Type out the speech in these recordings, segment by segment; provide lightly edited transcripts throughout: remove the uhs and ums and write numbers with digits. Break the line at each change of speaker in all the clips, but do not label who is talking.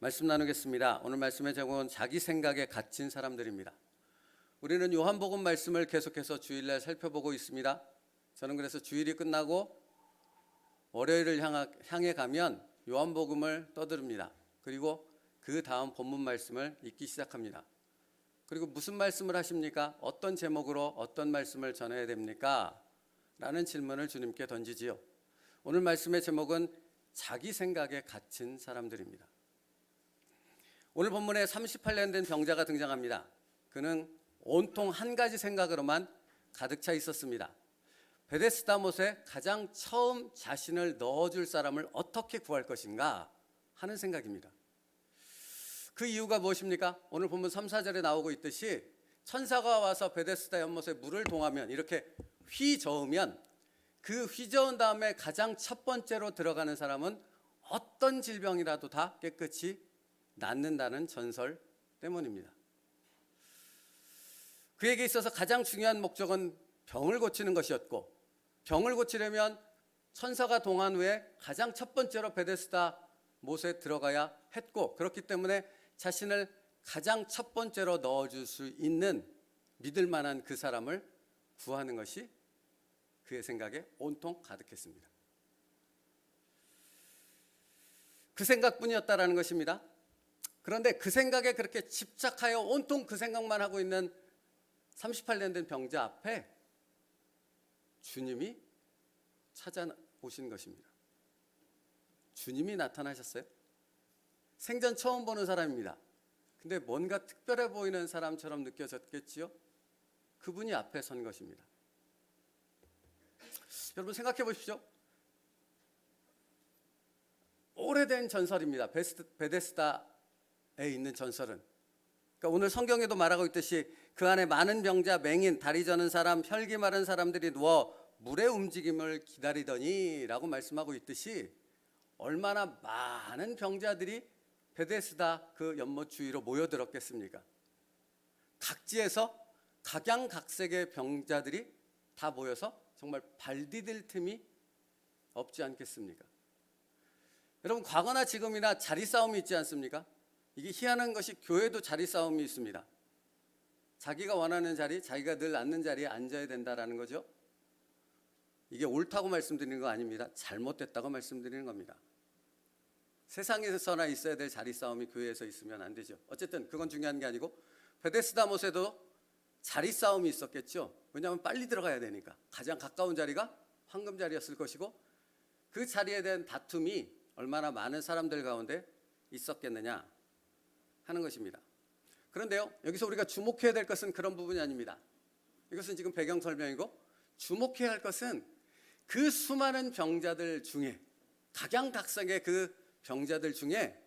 말씀 나누겠습니다. 오늘 말씀의 제목은 자기 생각에 갇힌 사람들입니다. 우리는 요한복음 말씀을 계속해서 주일날 살펴보고 있습니다. 저는 그래서 주일이 끝나고 월요일을 향해 가면 요한복음을 떠듭니다. 그리고 그 다음 본문 말씀을 읽기 시작합니다. 그리고 무슨 말씀을 하십니까? 어떤 제목으로 어떤 말씀을 전해야 됩니까? 라는 질문을 주님께 던지지요. 오늘 말씀의 제목은 자기 생각에 갇힌 사람들입니다. 오늘 본문에 38년 된 병자가 등장합니다. 그는 온통 한 가지 생각으로만 가득 차 있었습니다. 베데스다 못에 가장 처음 자신을 넣어줄 사람을 어떻게 구할 것인가 하는 생각입니다. 그 이유가 무엇입니까? 오늘 본문 3, 4절에 나오고 있듯이 천사가 와서 베데스다 연못에 물을 동하면 이렇게 휘저으면 그 휘저은 다음에 가장 첫 번째로 들어가는 사람은 어떤 질병이라도 다 깨끗이 낫는다는 전설 때문입니다. 그에게 있어서 가장 중요한 목적은 병을 고치는 것이었고, 병을 고치려면 천사가 동한 후에 가장 첫 번째로 베데스다 못에 들어가야 했고, 그렇기 때문에 자신을 가장 첫 번째로 넣어줄 수 있는 믿을 만한 그 사람을 구하는 것이 그의 생각에 온통 가득했습니다. 그 생각뿐이었다라는 것입니다. 그런데 그 생각에 그렇게 집착하여 온통 그 생각만 하고 있는 38년 된 병자 앞에 주님이 찾아오신 것입니다. 주님이 나타나셨어요. 생전 처음 보는 사람입니다. 근데 뭔가 특별해 보이는 사람처럼 느껴졌겠지요? 그분이 앞에 선 것입니다. 여러분 생각해 보십시오. 오래된 전설입니다. 베데스다에 있는 전설은. 그러니까 오늘 성경에도 말하고 있듯이 그 안에 많은 병자, 맹인, 다리 저는 사람, 혈기 마른 사람들이 누워 물의 움직임을 기다리더니 라고 말씀하고 있듯이 얼마나 많은 병자들이 베데스다 그 연못 주위로 모여들었겠습니까? 각지에서 각양각색의 병자들이 다 모여서 정말 발 디딜 틈이 없지 않겠습니까? 여러분 과거나 지금이나 자리 싸움이 있지 않습니까? 이게 희한한 것이 교회도 자리 싸움이 있습니다. 자기가 원하는 자리, 자기가 늘 앉는 자리에 앉아야 된다라는 거죠. 이게 옳다고 말씀드리는 거 아닙니다. 잘못됐다고 말씀드리는 겁니다. 세상에서나 있어야 될 자리 싸움이 교회에서 있으면 안 되죠. 어쨌든 그건 중요한 게 아니고 베데스다 못에도 자리 싸움이 있었겠죠. 왜냐하면 빨리 들어가야 되니까. 가장 가까운 자리가 황금 자리였을 것이고 그 자리에 대한 다툼이 얼마나 많은 사람들 가운데 있었겠느냐 하는 것입니다. 그런데요, 여기서 우리가 주목해야 될 것은 그런 부분이 아닙니다. 이것은 지금 배경 설명이고 주목해야 할 것은 그 수많은 병자들 중에 각양각색의 그 병자들 중에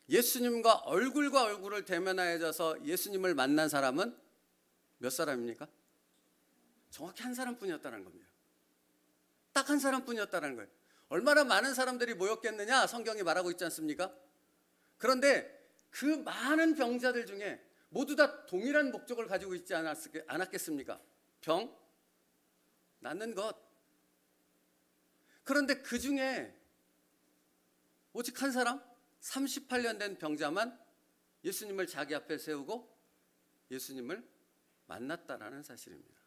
예수님과 얼굴과 얼굴을 대면하여져서 예수님을 만난 사람은 몇 사람입니까? 정확히 한 사람뿐이었다는 겁니다. 딱 한 사람뿐이었다는 거예요. 얼마나 많은 사람들이 모였겠느냐 성경이 말하고 있지 않습니까? 그런데 그 많은 병자들 중에 모두 다 동일한 목적을 가지고 있지 않았겠습니까? 병, 낫는 것. 그런데 그 중에 오직 한 사람, 38년 된 병자만 예수님을 자기 앞에 세우고 예수님을 만났다라는 사실입니다.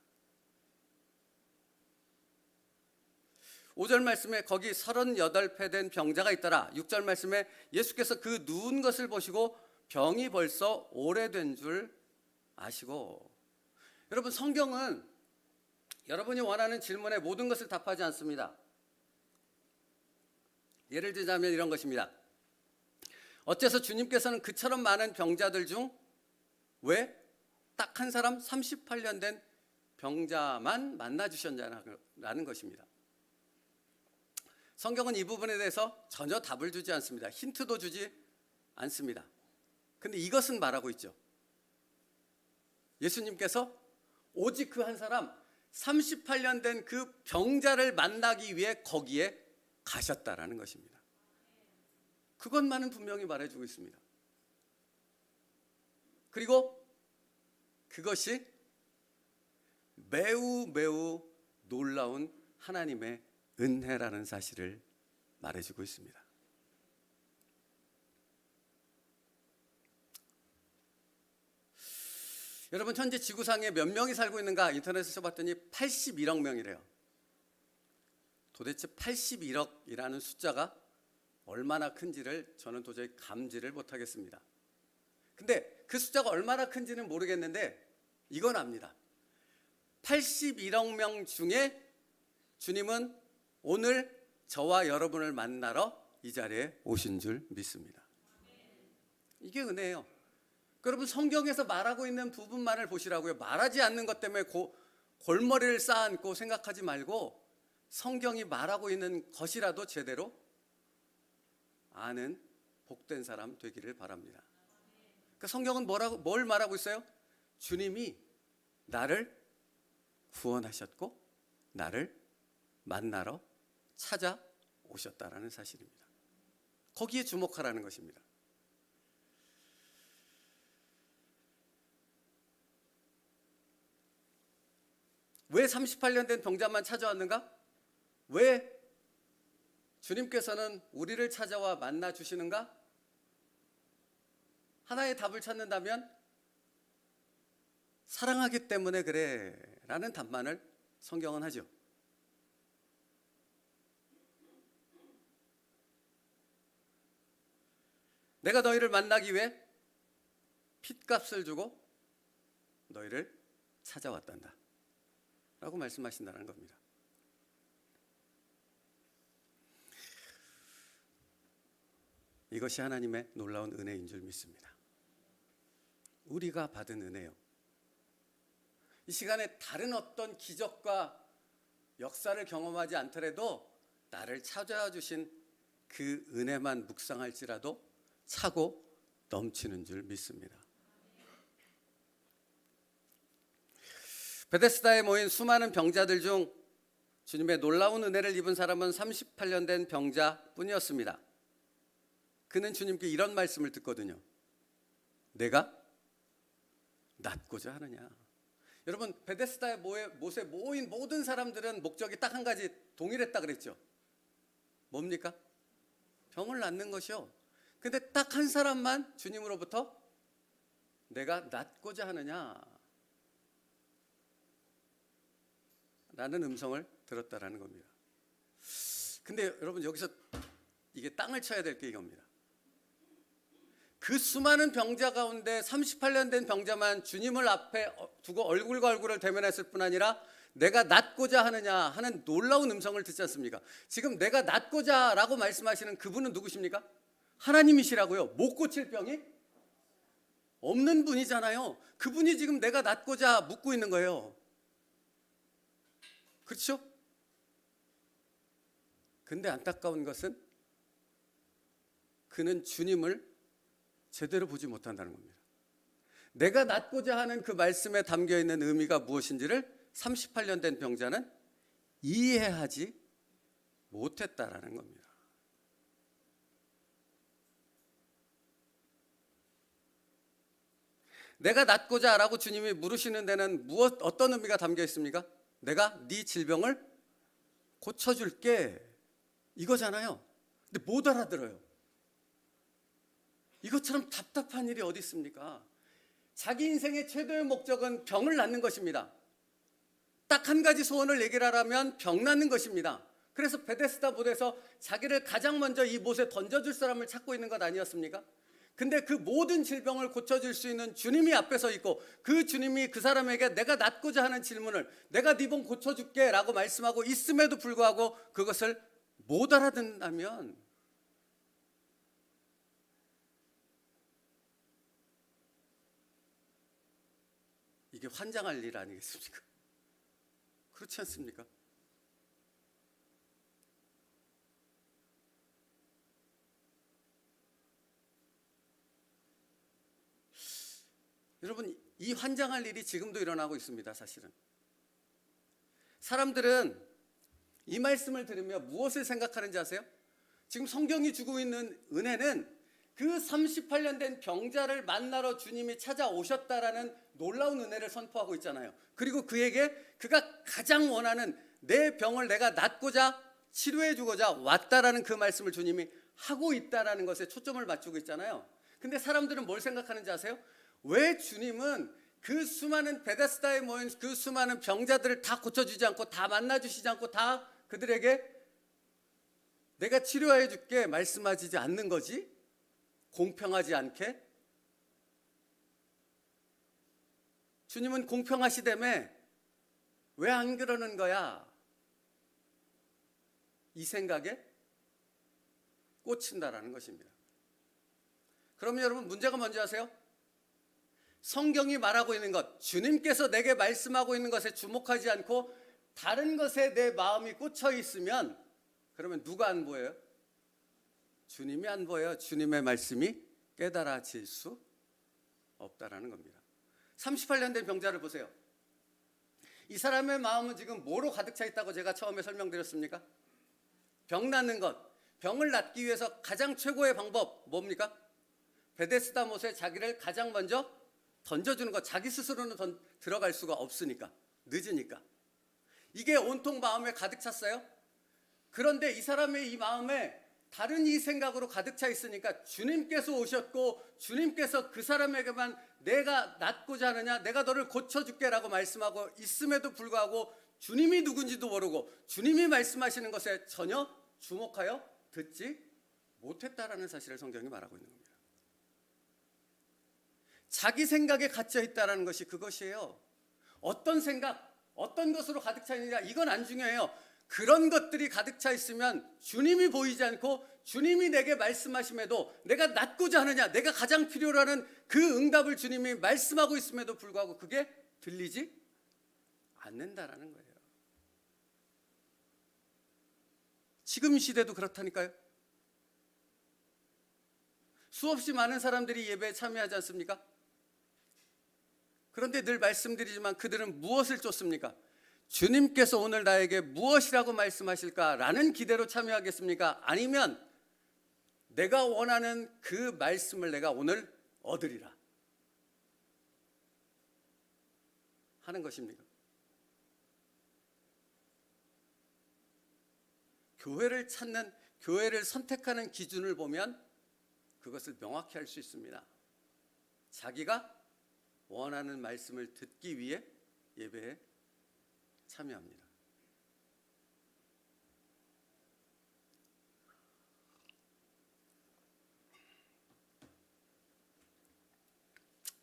5절 말씀에 거기 38배 된 병자가 있더라. 6절 말씀에 예수께서 그 누운 것을 보시고 병이 벌써 오래된 줄 아시고. 여러분 성경은 여러분이 원하는 질문에 모든 것을 답하지 않습니다. 예를 들자면 이런 것입니다. 어째서 주님께서는 그처럼 많은 병자들 중 왜 딱 한 사람 38년 된 병자만 만나주셨냐는 것입니다. 성경은 이 부분에 대해서 전혀 답을 주지 않습니다. 힌트도 주지 않습니다. 근데 이것은 말하고 있죠. 예수님께서 오직 그 한 사람 38년 된 그 병자를 만나기 위해 거기에 가셨다라는 것입니다. 그것만은 분명히 말해주고 있습니다. 그리고 그것이 매우 매우 놀라운 하나님의 은혜라는 사실을 말해주고 있습니다. 여러분 현재 지구상에 몇 명이 살고 있는가 인터넷에 쳐봤더니 81억 명이래요. 도대체 81억이라는 숫자가 얼마나 큰지를 저는 도저히 감지를 못하겠습니다. 근데 그 숫자가 얼마나 큰지는 모르겠는데 이건 압니다. 81억 명 중에 주님은 오늘 저와 여러분을 만나러 이 자리에 오신 줄 믿습니다. 이게 은혜예요. 여러분 성경에서 말하고 있는 부분만을 보시라고요. 말하지 않는 것 때문에 골머리를 쌓아안고 생각하지 말고 성경이 말하고 있는 것이라도 제대로 아는 복된 사람 되기를 바랍니다. 그러니까 성경은 뭘 말하고 있어요? 주님이 나를 구원하셨고 나를 만나러 찾아오셨다라는 사실입니다. 거기에 주목하라는 것입니다. 왜 38년 된 병자만 찾아왔는가? 왜 주님께서는 우리를 찾아와 만나 주시는가? 하나의 답을 찾는다면 사랑하기 때문에 그래 라는 답만을 성경은 하죠. 내가 너희를 만나기 위해 핏값을 주고 너희를 찾아왔단다 라고 말씀하신다는 겁니다. 이것이 하나님의 놀라운 은혜인 줄 믿습니다. 우리가 받은 은혜요. 이 시간에 다른 어떤 기적과 역사를 경험하지 않더라도 나를 찾아와 주신 그 은혜만 묵상할지라도 차고 넘치는 줄 믿습니다. 베데스다에 모인 수많은 병자들 중 주님의 놀라운 은혜를 입은 사람은 38년 된 병자뿐이었습니다. 그는 주님께 이런 말씀을 듣거든요. 내가 낫고자 하느냐. 여러분 베데스다에 모인 모든 사람들은 목적이 딱 한 가지 동일했다 그랬죠. 뭡니까? 병을 낫는 것이요. 근데 딱 한 사람만 주님으로부터 내가 낫고자 하느냐 라는 음성을 들었다라는 겁니다. 근데 여러분 여기서 이게 땅을 쳐야 될 게 이겁니다. 그 수많은 병자 가운데 38년 된 병자만 주님을 앞에 두고 얼굴과 얼굴을 대면했을 뿐 아니라 내가 낫고자 하느냐 하는 놀라운 음성을 듣지 않습니까? 지금 내가 낫고자 라고 말씀하시는 그분은 누구십니까? 하나님이시라고요. 못 고칠 병이 없는 분이잖아요. 그분이 지금 내가 낫고자 묻고 있는 거예요. 그렇죠? 근데 안타까운 것은 그는 주님을 제대로 보지 못한다는 겁니다. 내가 낫고자 하는 그 말씀에 담겨있는 의미가 무엇인지를 38년 된 병자는 이해하지 못했다라는 겁니다. 내가 낫고자 라고 주님이 물으시는 데는 어떤 의미가 담겨 있습니까? 내가 네 질병을 고쳐줄게 이거잖아요. 근데 못 알아들어요. 이것처럼 답답한 일이 어디 있습니까? 자기 인생의 최대의 목적은 병을 낫는 것입니다. 딱 한 가지 소원을 얘기를 하라면 병 낫는 것입니다. 그래서 베데스다 못에서 자기를 가장 먼저 이 못에 던져줄 사람을 찾고 있는 것 아니었습니까? 근데 그 모든 질병을 고쳐줄 수 있는 주님이 앞에 서 있고 그 주님이 그 사람에게 내가 낫고자 하는 질문을 내가 네 병 고쳐줄게 라고 말씀하고 있음에도 불구하고 그것을 못 알아듣는다면 이게 환장할 일 아니겠습니까? 그렇지 않습니까? 여러분 이 환장할 일이 지금도 일어나고 있습니다. 사실은 사람들은 이 말씀을 들으며 무엇을 생각하는지 아세요? 지금 성경이 주고 있는 은혜는 그 38년 된 병자를 만나러 주님이 찾아오셨다라는 놀라운 은혜를 선포하고 있잖아요. 그리고 그에게 그가 가장 원하는 내 병을 내가 낫고자 치료해 주고자 왔다라는 그 말씀을 주님이 하고 있다라는 것에 초점을 맞추고 있잖아요. 근데 사람들은 뭘 생각하는지 아세요? 왜 주님은 그 수많은 베데스다에 모인 그 수많은 병자들을 다 고쳐주지 않고, 다 만나주시지 않고, 다 그들에게 내가 치료해 줄게 말씀하시지 않는 거지? 공평하지 않게? 주님은 공평하시다며 왜 안 그러는 거야? 이 생각에 꽂힌다라는 것입니다. 그러면 여러분, 문제가 뭔지 아세요? 성경이 말하고 있는 것, 주님께서 내게 말씀하고 있는 것에 주목하지 않고 다른 것에 내 마음이 꽂혀 있으면, 그러면 누가 안 보여요? 주님이 안 보여요. 주님의 말씀이 깨달아질 수 없다라는 겁니다. 38년 된 병자를 보세요. 이 사람의 마음은 지금 뭐로 가득 차 있다고 제가 처음에 설명드렸습니까? 병 낫는 것. 병을 낫기 위해서 가장 최고의 방법 뭡니까? 베데스다 못에 자기를 가장 먼저 던져주는 것. 자기 스스로는 들어갈 수가 없으니까, 늦으니까. 이게 온통 마음에 가득 찼어요. 그런데 이 사람의 이 마음에 다른 이 생각으로 가득 차 있으니까 주님께서 오셨고, 주님께서 그 사람에게만 내가 낫고자 하느냐, 내가 너를 고쳐줄게 라고 말씀하고 있음에도 불구하고 주님이 누군지도 모르고 주님이 말씀하시는 것에 전혀 주목하여 듣지 못했다라는 사실을 성경이 말하고 있는 겁니다. 자기 생각에 갇혀 있다라는 것이 그것이에요. 어떤 생각, 어떤 것으로 가득 차 있느냐, 이건 안 중요해요. 그런 것들이 가득 차 있으면 주님이 보이지 않고 주님이 내게 말씀하심에도 내가 낫고자 하느냐, 내가 가장 필요로 하는 그 응답을 주님이 말씀하고 있음에도 불구하고 그게 들리지 않는다라는 거예요. 지금 시대도 그렇다니까요. 수없이 많은 사람들이 예배에 참여하지 않습니까? 그런데 늘 말씀드리지만 그들은 무엇을 쫓습니까? 주님께서 오늘 나에게 무엇이라고 말씀하실까라는 기대로 참여하겠습니까? 아니면 내가 원하는 그 말씀을 내가 오늘 얻으리라 하는 것입니까? 교회를 찾는, 교회를 선택하는 기준을 보면 그것을 명확히 할 수 있습니다. 자기가 원하는 말씀을 듣기 위해 예배에 참여합니다.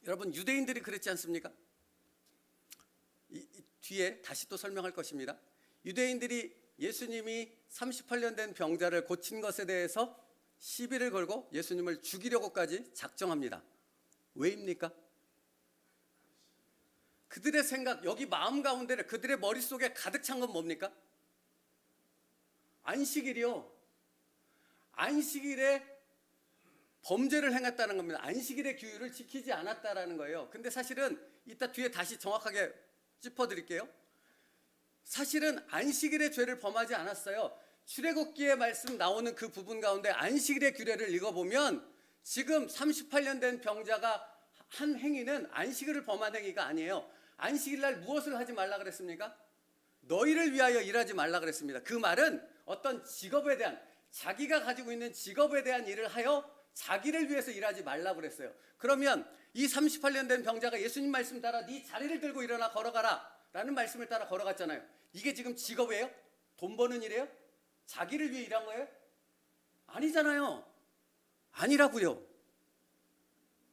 여러분, 유대인들이 그랬지 않습니까? 뒤에 다시 또 설명할 것입니다. 유대인들이 예수님이 38년 된 병자를 고친 것에 대해서 시비를 걸고 예수님을 죽이려고까지 작정합니다. 왜입니까? 그들의 생각, 여기 마음 가운데 그들의 머릿속에 가득 찬 건 뭡니까? 안식일이요. 안식일에 범죄를 행했다는 겁니다. 안식일의 규율을 지키지 않았다라는 거예요. 근데 사실은 이따 뒤에 다시 정확하게 짚어드릴게요. 사실은 안식일의 죄를 범하지 않았어요. 출애굽기에 말씀 나오는 그 부분 가운데 안식일의 규례를 읽어보면 지금 38년 된 병자가 한 행위는 안식일을 범한 행위가 아니에요. 안식일 날 무엇을 하지 말라 그랬습니까? 너희를 위하여 일하지 말라 그랬습니다. 그 말은 어떤 직업에 대한, 자기가 가지고 있는 직업에 대한 일을 하여 자기를 위해서 일하지 말라 그랬어요. 그러면 이 38년 된 병자가 예수님 말씀 따라 네 자리를 들고 일어나 걸어가라 라는 말씀을 따라 걸어갔잖아요. 이게 지금 직업이에요? 돈 버는 일이에요? 자기를 위해 일한 거예요? 아니잖아요. 아니라고요.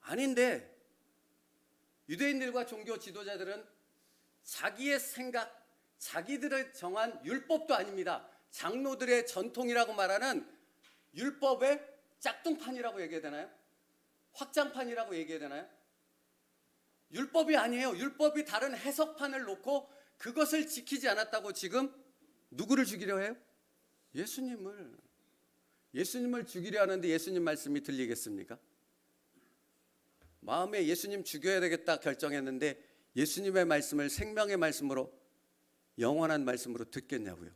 아닌데 유대인들과 종교 지도자들은 자기의 생각, 자기들의 정한 율법도 아닙니다. 장로들의 전통이라고 말하는 율법의 짝퉁판이라고 얘기해야 되나요? 확장판이라고 얘기해야 되나요? 율법이 아니에요. 율법이 다른 해석판을 놓고 그것을 지키지 않았다고 지금 누구를 죽이려 해요? 예수님을 죽이려 하는데 예수님 말씀이 들리겠습니까? 마음에 예수님 죽여야 되겠다 결정했는데 예수님의 말씀을 생명의 말씀으로, 영원한 말씀으로 듣겠냐고요.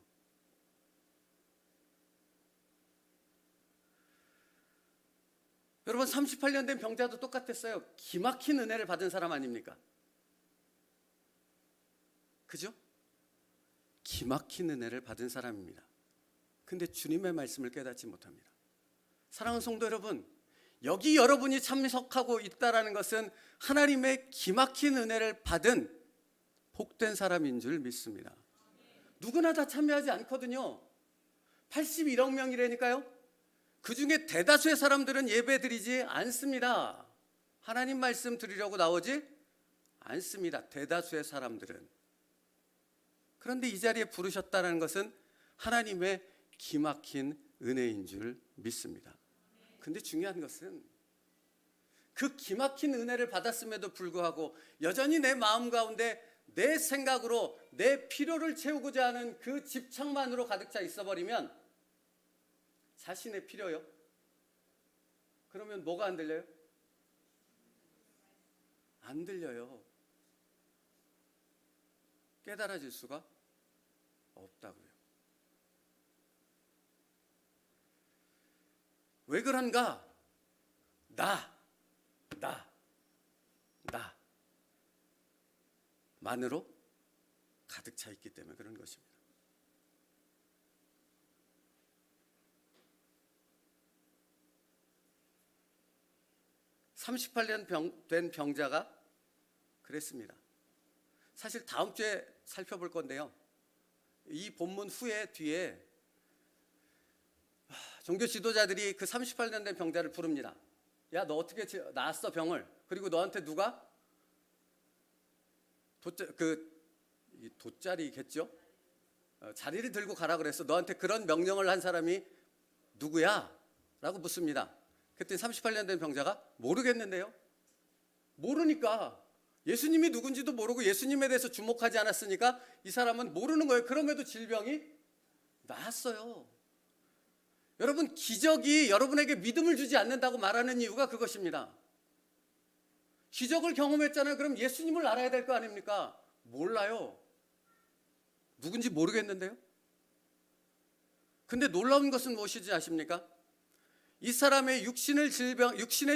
여러분, 38년 된 병자도 똑같았어요. 기막힌 은혜를 받은 사람 아닙니까? 그죠? 기막힌 은혜를 받은 사람입니다. 근데 주님의 말씀을 깨닫지 못합니다. 사랑하는 성도 여러분, 여기 여러분이 참석하고 있다라는 것은 하나님의 기막힌 은혜를 받은 복된 사람인 줄 믿습니다. 누구나 다 참여하지 않거든요. 81억 명이라니까요. 그 중에 대다수의 사람들은 예배 드리지 않습니다. 하나님 말씀 드리려고 나오지 않습니다. 대다수의 사람들은. 그런데 이 자리에 부르셨다는 것은 하나님의 기막힌 은혜인 줄 믿습니다. 근데 중요한 것은 그 기막힌 은혜를 받았음에도 불구하고 여전히 내 마음 가운데 내 생각으로 내 필요를 채우고자 하는 그 집착만으로 가득 차 있어버리면, 자신의 필요요? 그러면 뭐가 안 들려요? 안 들려요. 깨달아질 수가 없다고요. 왜 그런가? 만으로 가득 차 있기 때문에 그런 것입니다. (38년) 된 병자가 그랬습니다. 사실 다음 주에 살펴볼 건데요, 이 본문 후에 뒤에 종교 지도자들이 그 38년 된 병자를 부릅니다. 야, 너 어떻게 나았어 병을? 그리고 너한테 누가 돗자리겠죠? 자리를 들고 가라 그랬어. 너한테 그런 명령을 한 사람이 누구야? 라고 묻습니다. 그때 38년 된 병자가 모르겠는데요. 모르니까, 예수님이 누군지도 모르고 예수님에 대해서 주목하지 않았으니까 이 사람은 모르는 거예요. 그럼에도 질병이 나았어요. 여러분, 기적이 여러분에게 믿음을 주지 않는다고 말하는 이유가 그것입니다. 기적을 경험했잖아요. 그럼 예수님을 알아야 될 거 아닙니까? 몰라요. 누군지 모르겠는데요. 근데 놀라운 것은 무엇인지 아십니까? 이 사람의 육신의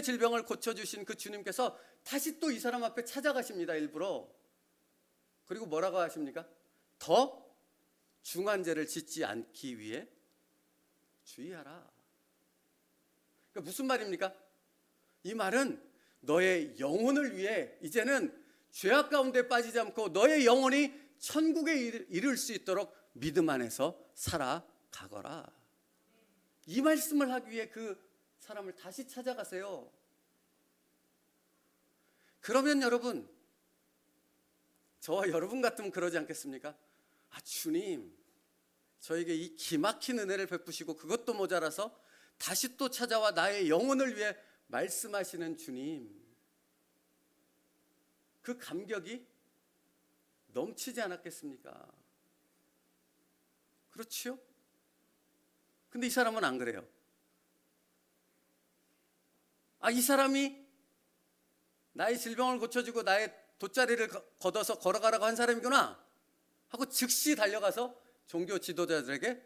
질병을 고쳐주신 그 주님께서 다시 또 이 사람 앞에 찾아가십니다. 일부러. 그리고 뭐라고 하십니까? 더 중한 죄를 짓지 않기 위해 주의하라. 그러니까 무슨 말입니까? 이 말은 너의 영혼을 위해 이제는 죄악 가운데 빠지지 않고 너의 영혼이 천국에 이를 수 있도록 믿음 안에서 살아가거라. 이 말씀을 하기 위해 그 사람을 다시 찾아가세요. 그러면 여러분, 저와 여러분 같으면 그러지 않겠습니까? 주님, 저에게 이 기막힌 은혜를 베푸시고 그것도 모자라서 다시 또 찾아와 나의 영혼을 위해 말씀하시는 주님, 그 감격이 넘치지 않았겠습니까? 그렇지요? 근데 이 사람은 안 그래요. 이 사람이 나의 질병을 고쳐주고 나의 돗자리를 걷어서 걸어가라고 한 사람이구나 하고 즉시 달려가서 종교 지도자들에게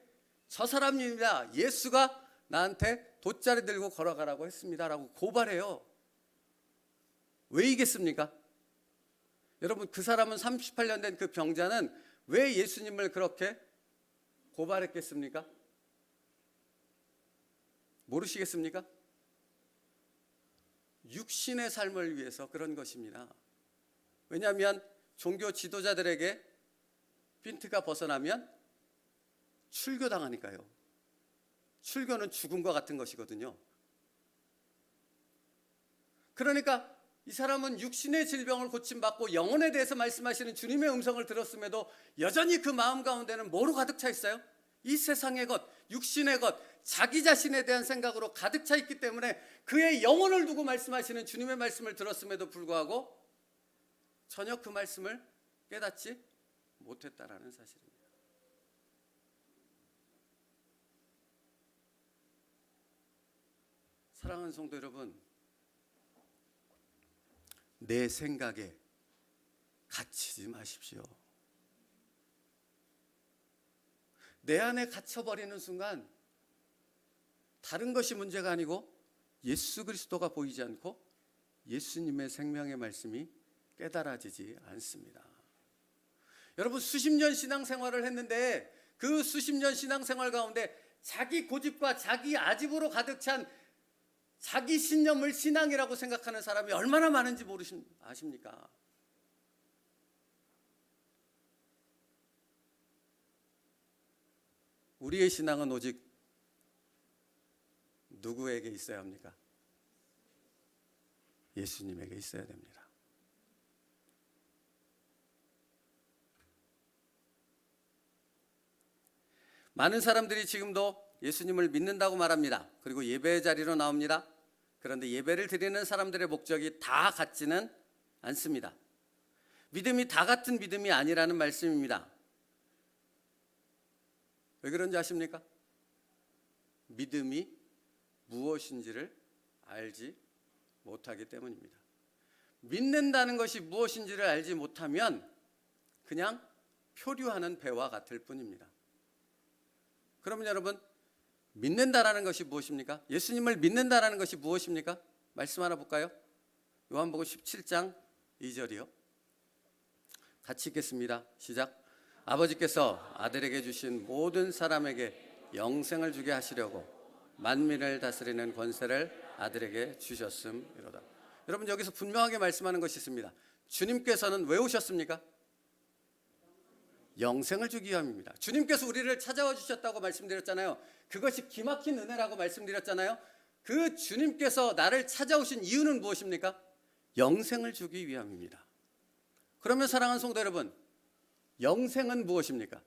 저 사람입니다. 예수가 나한테 돗자리 들고 걸어가라고 했습니다. 라고 고발해요. 왜 이겠습니까? 여러분, 그 사람은 38년 된 그 병자는 왜 예수님을 그렇게 고발했겠습니까? 모르시겠습니까? 육신의 삶을 위해서 그런 것입니다. 왜냐하면 종교 지도자들에게 핀트가 벗어나면 출교당하니까요. 출교는 죽음과 같은 것이거든요. 그러니까 이 사람은 육신의 질병을 고침받고 영혼에 대해서 말씀하시는 주님의 음성을 들었음에도 여전히 그 마음 가운데는 뭐로 가득 차 있어요? 이 세상의 것, 육신의 것, 자기 자신에 대한 생각으로 가득 차 있기 때문에 그의 영혼을 두고 말씀하시는 주님의 말씀을 들었음에도 불구하고 전혀 그 말씀을 깨닫지 못했다라는 사실입니다. 사랑하는 성도 여러분, 내 생각에 갇히지 마십시오. 내 안에 갇혀버리는 순간 다른 것이 문제가 아니고 예수 그리스도가 보이지 않고 예수님의 생명의 말씀이 깨달아지지 않습니다. 여러분, 수십 년 신앙생활을 했는데 그 수십 년 신앙생활 가운데 자기 고집과 자기 아집으로 가득 찬 자기 신념을 신앙이라고 생각하는 사람이 얼마나 많은지 아십니까? 우리의 신앙은 오직 누구에게 있어야 합니까? 예수님에게 있어야 됩니다. 많은 사람들이 지금도 예수님을 믿는다고 말합니다. 그리고 예배의 자리로 나옵니다. 그런데 예배를 드리는 사람들의 목적이 다 같지는 않습니다. 믿음이 다 같은 믿음이 아니라는 말씀입니다. 왜 그런지 아십니까? 믿음이 무엇인지를 알지 못하기 때문입니다. 믿는다는 것이 무엇인지를 알지 못하면 그냥 표류하는 배와 같을 뿐입니다. 그러면 여러분, 믿는다라는 것이 무엇입니까? 예수님을 믿는다라는 것이 무엇입니까? 말씀 하나 볼까요? 요한복음 17장 2절이요. 같이 읽겠습니다. 시작. 아버지께서 아들에게 주신 모든 사람에게 영생을 주게 하시려고 만민을 다스리는 권세를 아들에게 주셨음이로다. 여러분, 여기서 분명하게 말씀하는 것이 있습니다. 주님께서는 왜 오셨습니까? 영생을 주기 위함입니다. 주님께서 우리를 찾아와 주셨다고 말씀드렸잖아요. 그것이 기막힌 은혜라고 말씀드렸잖아요. 그 주님께서 나를 찾아오신 이유는 무엇입니까? 영생을 주기 위함입니다. 그러면 사랑하는 성도 여러분, 영생은 무엇입니까?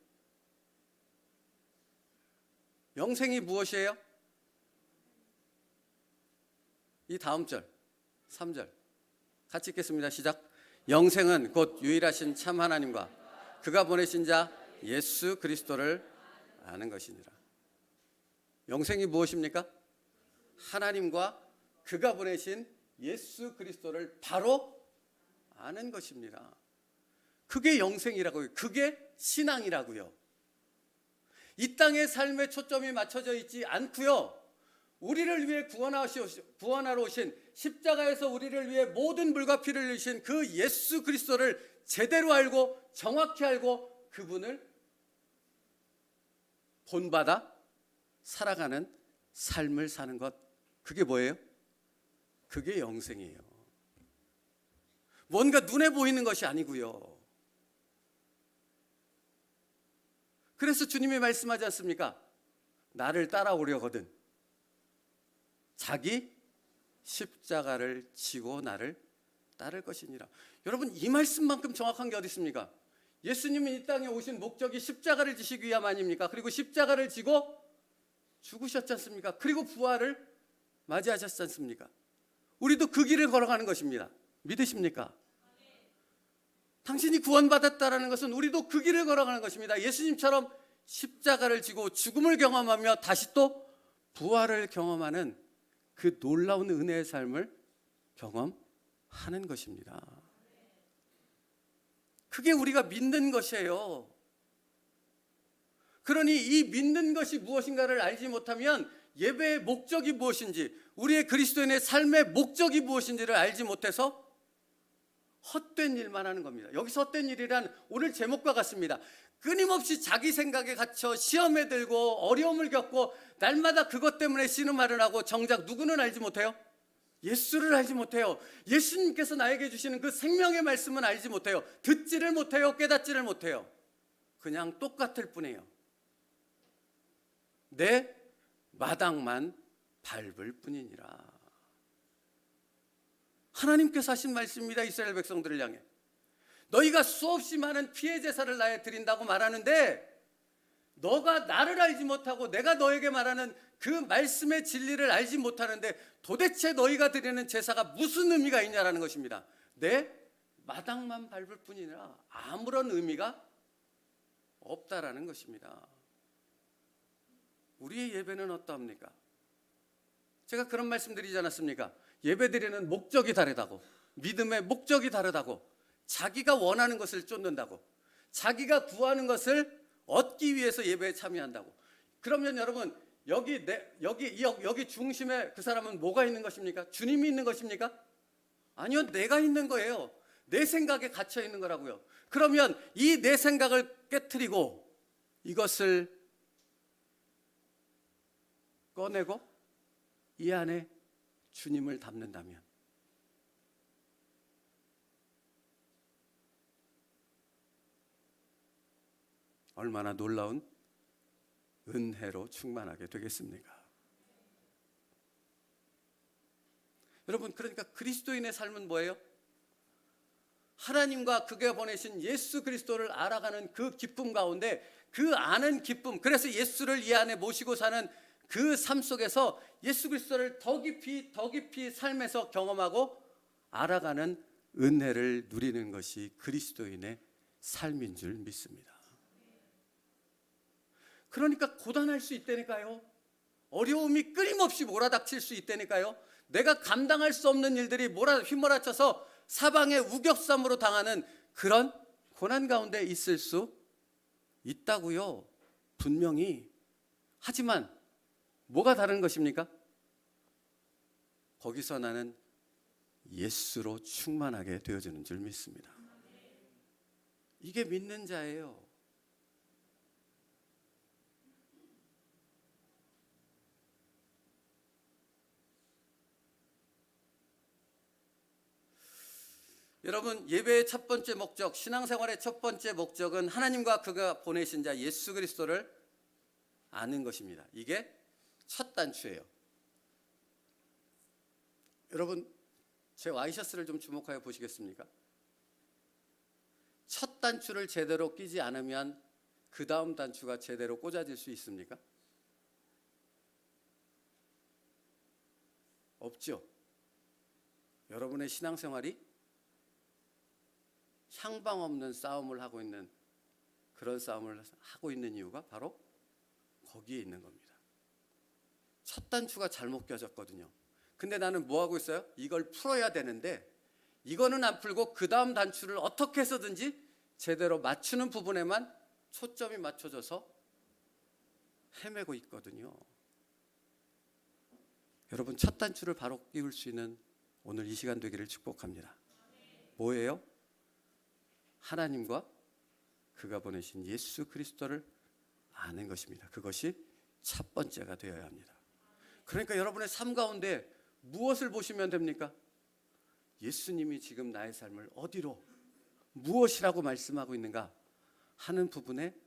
영생이 무엇이에요? 이 다음 절 3절 같이 읽겠습니다. 시작. 영생은 곧 유일하신 참 하나님과 그가 보내신 자 예수 그리스도를 아는 것이니라. 영생이 무엇입니까? 하나님과 그가 보내신 예수 그리스도를 바로 아는 것입니다. 그게 영생이라고요. 그게 신앙이라고요. 이 땅의 삶의 초점이 맞춰져 있지 않고요. 우리를 위해 구원하러 오신 십자가에서 우리를 위해 모든 물과 피를 흘리신 그 예수 그리스도를 제대로 알고 정확히 알고 그분을 본받아 살아가는 삶을 사는 것, 그게 뭐예요? 그게 영생이에요. 뭔가 눈에 보이는 것이 아니고요. 그래서 주님이 말씀하지 않습니까? 나를 따라오려거든 자기 십자가를 지고 나를 따를 것이니라. 여러분, 이 말씀만큼 정확한 게 어디 있습니까? 예수님이 이 땅에 오신 목적이 십자가를 지시기 위함 아닙니까? 그리고 십자가를 지고 죽으셨지 않습니까? 그리고 부활을 맞이하셨지 않습니까? 우리도 그 길을 걸어가는 것입니다. 믿으십니까? 당신이 구원받았다라는 것은 우리도 그 길을 걸어가는 것입니다. 예수님처럼 십자가를 지고 죽음을 경험하며 다시 또 부활을 경험하는 그 놀라운 은혜의 삶을 경험하는 것입니다. 그게 우리가 믿는 것이에요. 그러니 이 믿는 것이 무엇인가를 알지 못하면 예배의 목적이 무엇인지, 우리의 그리스도인의 삶의 목적이 무엇인지를 알지 못해서 헛된 일만 하는 겁니다. 여기서 헛된 일이란 오늘 제목과 같습니다. 끊임없이 자기 생각에 갇혀 시험에 들고 어려움을 겪고 날마다 그것 때문에 신음하를 하고 정작 누구는 알지 못해요? 예수를 알지 못해요. 예수님께서 나에게 주시는 그 생명의 말씀은 알지 못해요. 듣지를 못해요. 깨닫지를 못해요. 그냥 똑같을 뿐이에요. 내 마당만 밟을 뿐이니라. 하나님께서 하신 말씀입니다. 이스라엘 백성들을 향해. 너희가 수없이 많은 피해 제사를 나에 드린다고 말하는데 너가 나를 알지 못하고 내가 너에게 말하는 그 말씀의 진리를 알지 못하는데 도대체 너희가 드리는 제사가 무슨 의미가 있냐라는 것입니다. 내 마당만 밟을 뿐이라 아무런 의미가 없다라는 것입니다. 우리의 예배는 어떠합니까? 제가 그런 말씀 드리지 않았습니까? 예배 드리는 목적이 다르다고, 믿음의 목적이 다르다고, 자기가 원하는 것을 쫓는다고, 자기가 구하는 것을 얻기 위해서 예배에 참여한다고. 그러면 여러분, 여기 중심에 그 사람은 뭐가 있는 것입니까? 주님이 있는 것입니까? 아니요, 내가 있는 거예요. 내 생각에 갇혀 있는 거라고요. 그러면 이 내 생각을 깨트리고 이것을 꺼내고 이 안에 주님을 닮는다면 얼마나 놀라운 은혜로 충만하게 되겠습니까? 여러분, 그러니까 그리스도인의 삶은 뭐예요? 하나님과 그가 보내신 예수 그리스도를 알아가는 그 기쁨 가운데, 그 아는 기쁨, 그래서 예수를 이 안에 모시고 사는 그 삶 속에서 예수 그리스도를 더 깊이 삶에서 경험하고 알아가는 은혜를 누리는 것이 그리스도인의 삶인 줄 믿습니다. 그러니까 고단할 수 있다니까요. 어려움이 끊임없이 몰아닥칠 수 있다니까요. 내가 감당할 수 없는 일들이 휘몰아쳐서 사방의 우격삼으로 당하는 그런 고난 가운데 있을 수 있다고요. 분명히. 하지만 뭐가 다른 것입니까? 거기서 나는 예수로 충만하게 되어지는 줄 믿습니다. 이게 믿는 자예요. 여러분, 예배의 첫 번째 목적, 신앙생활의 첫 번째 목적은 하나님과 그가 보내신 자 예수 그리스도를 아는 것입니다. 이게 첫 단추예요. 여러분, 제 와이셔츠를 좀 주목하여 보시겠습니까? 첫 단추를 제대로 끼지 않으면 그 다음 단추가 제대로 꽂아질 수 있습니까? 없죠. 여러분의 신앙생활이 향방 없는 싸움을 하고 있는, 그런 싸움을 하고 있는 이유가 바로 거기에 있는 겁니다. 첫 단추가 잘못 껴졌거든요. 근데 나는 뭐 하고 있어요? 이걸 풀어야 되는데 이거는 안 풀고 그 다음 단추를 어떻게 해서든지 제대로 맞추는 부분에만 초점이 맞춰져서 헤매고 있거든요. 여러분, 첫 단추를 바로 끼울 수 있는 오늘 이 시간 되기를 축복합니다. 뭐예요? 하나님과 그가 보내신 예수 그리스도를 아는 것입니다. 그것이 첫 번째가 되어야 합니다. 그러니까 여러분의 삶 가운데 무엇을 보시면 됩니까? 예수님이 지금 나의 삶을 어디로, 무엇이라고 말씀하고 있는가 하는 부분에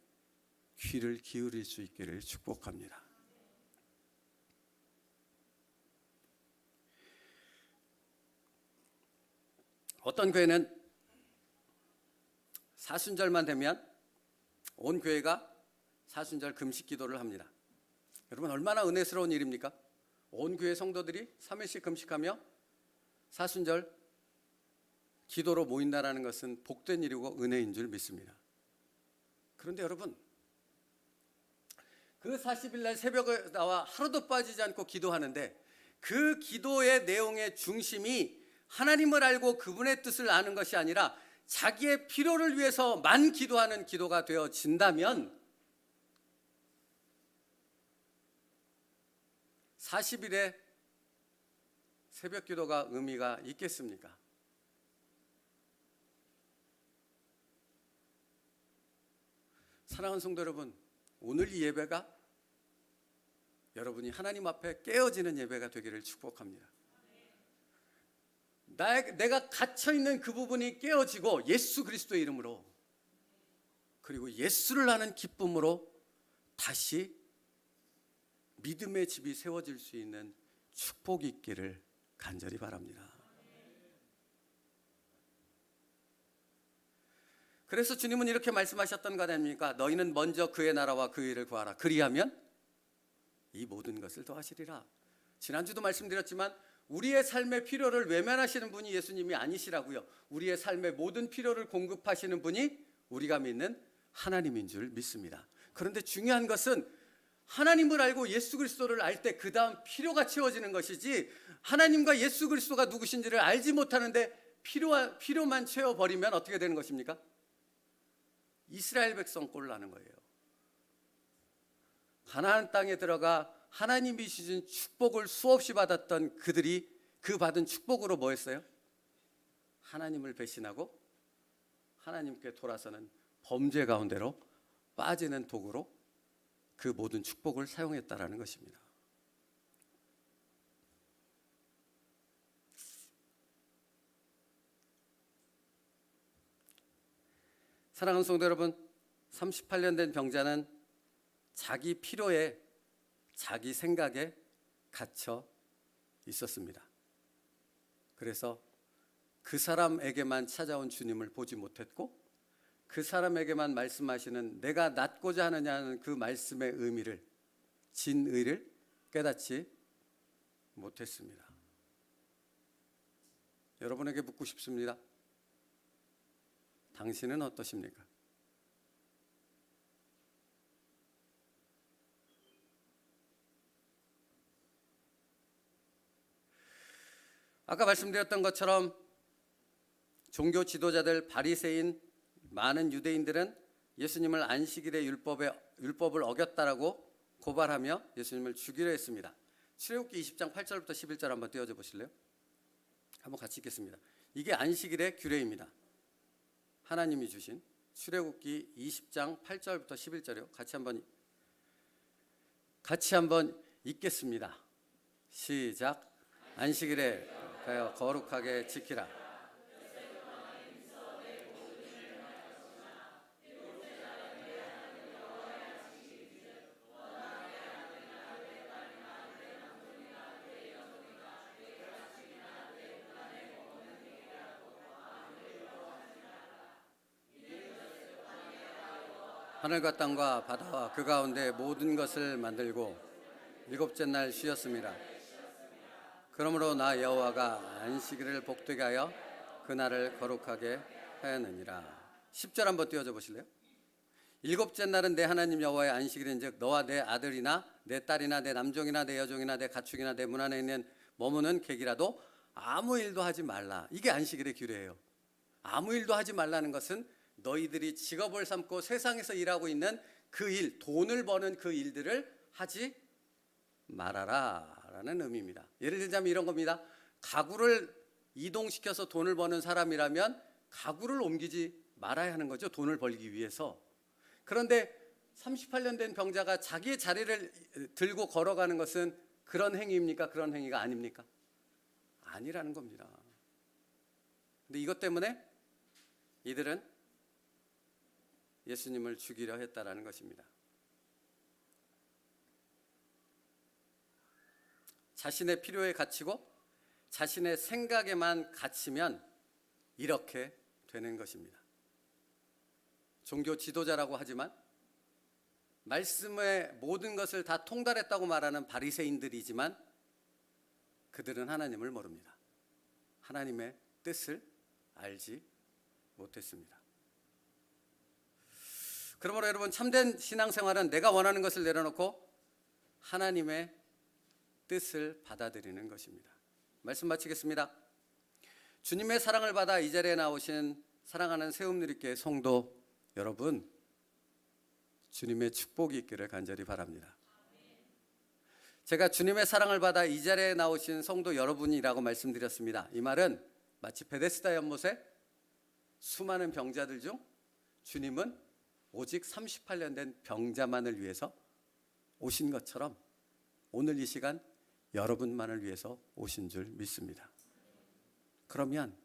귀를 기울일 수 있기를 축복합니다. 어떤 교회는 사순절만 되면 온 교회가 사순절 금식 기도를 합니다. 여러분, 얼마나 은혜스러운 일입니까? 온 교회 성도들이 3일씩 금식하며 사순절 기도로 모인다라는 것은 복된 일이고 은혜인 줄 믿습니다. 그런데 여러분, 그 40일 날 새벽에 나와 하루도 빠지지 않고 기도하는데 그 기도의 내용의 중심이 하나님을 알고 그분의 뜻을 아는 것이 아니라 자기의 필요를 위해서만 기도하는 기도가 되어진다면 40일의 새벽 기도가 의미가 있겠습니까? 사랑하는 성도 여러분, 오늘 이 예배가 여러분이 하나님 앞에 깨어지는 예배가 되기를 축복합니다. 내가 갇혀있는 그 부분이 깨어지고 예수 그리스도의 이름으로, 그리고 예수를 아는 기쁨으로 다시 믿음의 집이 세워질 수 있는 축복이 있기를 간절히 바랍니다. 그래서 주님은 이렇게 말씀하셨던 것 아닙니까? 너희는 먼저 그의 나라와 그의 일을 구하라. 그리하면 이 모든 것을 더하시리라. 지난주도 말씀드렸지만 우리의 삶의 필요를 외면하시는 분이 예수님이 아니시라고요. 우리의 삶의 모든 필요를 공급하시는 분이 우리가 믿는 하나님인 줄 믿습니다. 그런데 중요한 것은 하나님을 알고 예수 그리스도를 알 때 그 다음 필요가 채워지는 것이지, 하나님과 예수 그리스도가 누구신지를 알지 못하는데 필요만 채워버리면 어떻게 되는 것입니까? 이스라엘 백성 꼴을 나는 거예요. 가나안 땅에 들어가 하나님이 주신 축복을 수없이 받았던 그들이 그 받은 축복으로 뭐 했어요? 하나님을 배신하고 하나님께 돌아서는 범죄 가운데로 빠지는 도구로 그 모든 축복을 사용했다라는 것입니다. 사랑하는 성도 여러분, 38년 된 병자는 자기 필요에, 자기 생각에 갇혀 있었습니다. 그래서 그 사람에게만 찾아온 주님을 보지 못했고, 그 사람에게만 말씀하시는 내가 낫고자 하느냐는 그 말씀의 의미를, 진의를 깨닫지 못했습니다. 여러분에게 묻고 싶습니다. 당신은 어떠십니까? 아까 말씀드렸던 것처럼 종교 지도자들, 바리새인, 많은 유대인들은 예수님을 안식일의 율법을 어겼다라고 고발하며 예수님을 죽이려 했습니다. 출애굽기 20장 8절부터 11절 한번 띄워줘 보실래요? 한번 같이 읽겠습니다. 이게 안식일의 규례입니다. 하나님이 주신 출애굽기 20장 8절부터 11절이요. 같이 한번 읽겠습니다. 시작. 안식일에 가여 거룩하게 지키라. 하늘과 땅과 바다와 그 가운데 모든 것을 만들고 일곱째 날 쉬었습니다. 그러므로 나 여호와가 안식일을 복되게 하여 그날을 거룩하게 하였느니라. 10절 한번 띄워줘 보실래요? 일곱째 날은 내 하나님 여호와의 안식일인즉 너와 내 아들이나 내 딸이나 내 남종이나 내 여종이나 내 가축이나 내 문 안에 있는 머무는 객이라도 아무 일도 하지 말라. 이게 안식일의 규례예요. 아무 일도 하지 말라는 것은 너희들이 직업을 삼고 세상에서 일하고 있는 그 일, 돈을 버는 그 일들을 하지 말아라 라는 의미입니다. 예를 들자면 이런 겁니다. 가구를 이동시켜서 돈을 버는 사람이라면 가구를 옮기지 말아야 하는 거죠. 돈을 벌기 위해서. 그런데 38년 된 병자가 자기의 자리를 들고 걸어가는 것은 그런 행위입니까? 그런 행위가 아닙니까? 아니라는 겁니다. 근데 이것 때문에 이들은 예수님을 죽이려 했다라는 것입니다. 자신의 필요에 갇히고 자신의 생각에만 갇히면 이렇게 되는 것입니다. 종교 지도자라고 하지만 말씀의 모든 것을 다 통달했다고 말하는 바리새인들이지만 그들은 하나님을 모릅니다. 하나님의 뜻을 알지 못했습니다. 그러므로 여러분, 참된 신앙생활은 내가 원하는 것을 내려놓고 하나님의 뜻을 받아들이는 것입니다. 말씀 마치겠습니다. 주님의 사랑을 받아 이 자리에 나오신 사랑하는 새움누리교회 성도 여러분, 주님의 축복이 있기를 간절히 바랍니다. 제가 주님의 사랑을 받아 이 자리에 나오신 성도 여러분이라고 말씀드렸습니다. 이 말은 마치 베데스다 연못에 수많은 병자들 중 주님은 오직 38년 된 병자만을 위해서 오신 것처럼 오늘 이 시간 여러분만을 위해서 오신 줄 믿습니다. 그러면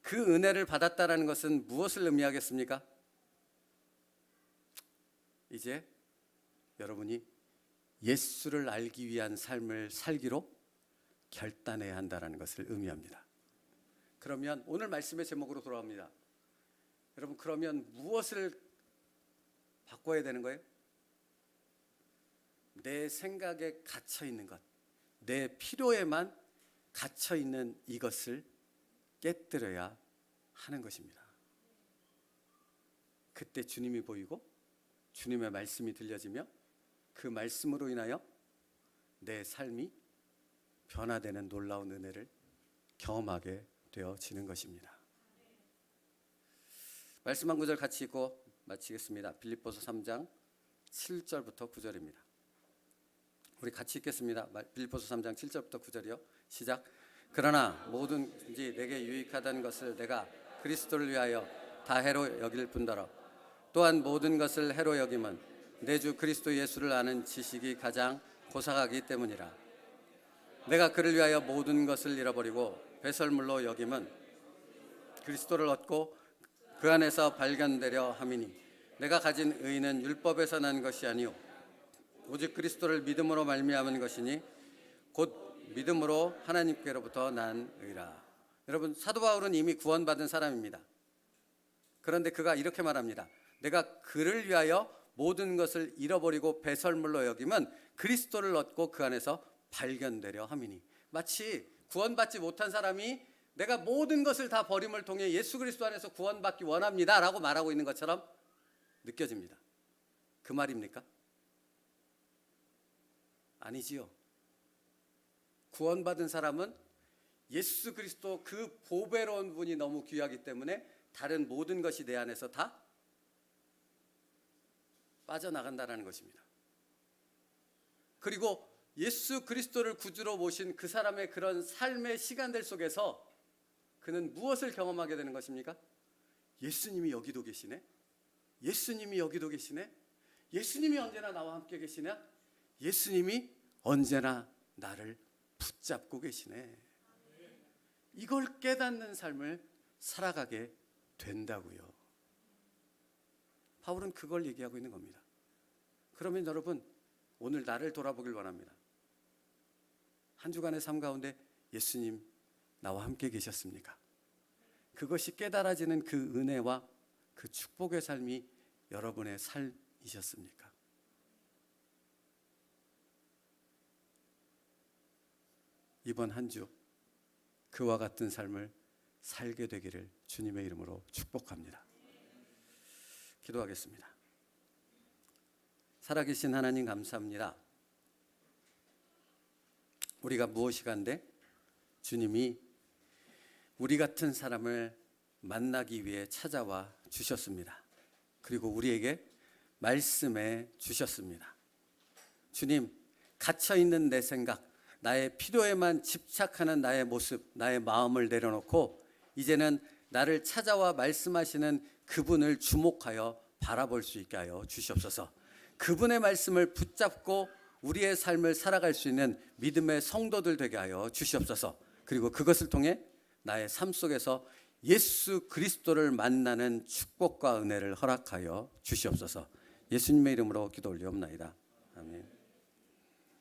그 은혜를 받았다는 것은 무엇을 의미하겠습니까? 이제 여러분이 예수를 알기 위한 삶을 살기로 결단해야 한다는 것을 의미합니다. 그러면 오늘 말씀의 제목으로 돌아옵니다. 여러분, 그러면 무엇을 바꿔야 되는 거예요? 내 생각에 갇혀 있는 것, 내 필요에만 갇혀 있는 이것을 깨뜨려야 하는 것입니다. 그때 주님이 보이고 주님의 말씀이 들려지며 그 말씀으로 인하여 내 삶이 변화되는 놀라운 은혜를 경험하게 되어지는 것입니다. 말씀 한 구절 같이 읽고 마치겠습니다. 빌립보서 3장 7절부터 9절입니다. 우리 같이 읽겠습니다. 빌립보서 3장 7절부터 9절이요. 시작. 그러나 뭐든지 내게 유익하다는 것을 내가 그리스도를 위하여 다 해로 여길 뿐더러 또한 모든 것을 해로 여김은 내 주 그리스도 예수를 아는 지식이 가장 고상하기 때문이라. 내가 그를 위하여 모든 것을 잃어버리고 배설물로 여김은 그리스도를 얻고 그 안에서 발견되려 함이니 내가 가진 의는 율법에서 난 것이 아니요 오직 그리스도를 믿음으로 말미암은 것이니 곧 믿음으로 하나님께로부터 난 의라. 여러분, 사도 바울은 이미 구원받은 사람입니다. 그런데 그가 이렇게 말합니다. 내가 그를 위하여 모든 것을 잃어버리고 배설물로 여기면 그리스도를 얻고 그 안에서 발견되려 함이니. 마치 구원받지 못한 사람이 내가 모든 것을 다 버림을 통해 예수 그리스도 안에서 구원받기 원합니다 라고 말하고 있는 것처럼 느껴집니다. 그 말입니까? 아니지요. 구원받은 사람은 예수 그리스도 그 보배로운 분이 너무 귀하기 때문에 다른 모든 것이 내 안에서 다 빠져나간다는 것입니다. 그리고 예수 그리스도를 구주로 모신 그 사람의 그런 삶의 시간들 속에서 그는 무엇을 경험하게 되는 것입니까? 예수님이 여기도 계시네? 예수님이 여기도 계시네? 예수님이 언제나 나와 함께 계시냐? 예수님이 언제나 나를 붙잡고 계시네. 이걸 깨닫는 삶을 살아가게 된다고요. 바울은 그걸 얘기하고 있는 겁니다. 그러면 여러분, 오늘 나를 돌아보길 원합니다. 한 주간의 삶 가운데 예수님 나와 함께 계셨습니까? 그것이 깨달아지는 그 은혜와 그 축복의 삶이 여러분의 삶이셨습니까? 이번 한 주 그와 같은 삶을 살게 되기를 주님의 이름으로 축복합니다. 기도하겠습니다. 살아계신 하나님 감사합니다. 우리가 무엇이 간데 주님이 우리 같은 사람을 만나기 위해 찾아와 주셨습니다. 그리고 우리에게 말씀해 주셨습니다. 주님, 갇혀있는 내 생각, 나의 필요에만 집착하는 나의 모습, 나의 마음을 내려놓고 이제는 나를 찾아와 말씀하시는 그분을 주목하여 바라볼 수 있게 하여 주시옵소서. 그분의 말씀을 붙잡고 우리의 삶을 살아갈 수 있는 믿음의 성도들 되게 하여 주시옵소서. 그리고 그것을 통해 나의 삶 속에서 예수 그리스도를 만나는 축복과 은혜를 허락하여 주시옵소서. 예수님의 이름으로 기도 올리옵나이다. 아멘.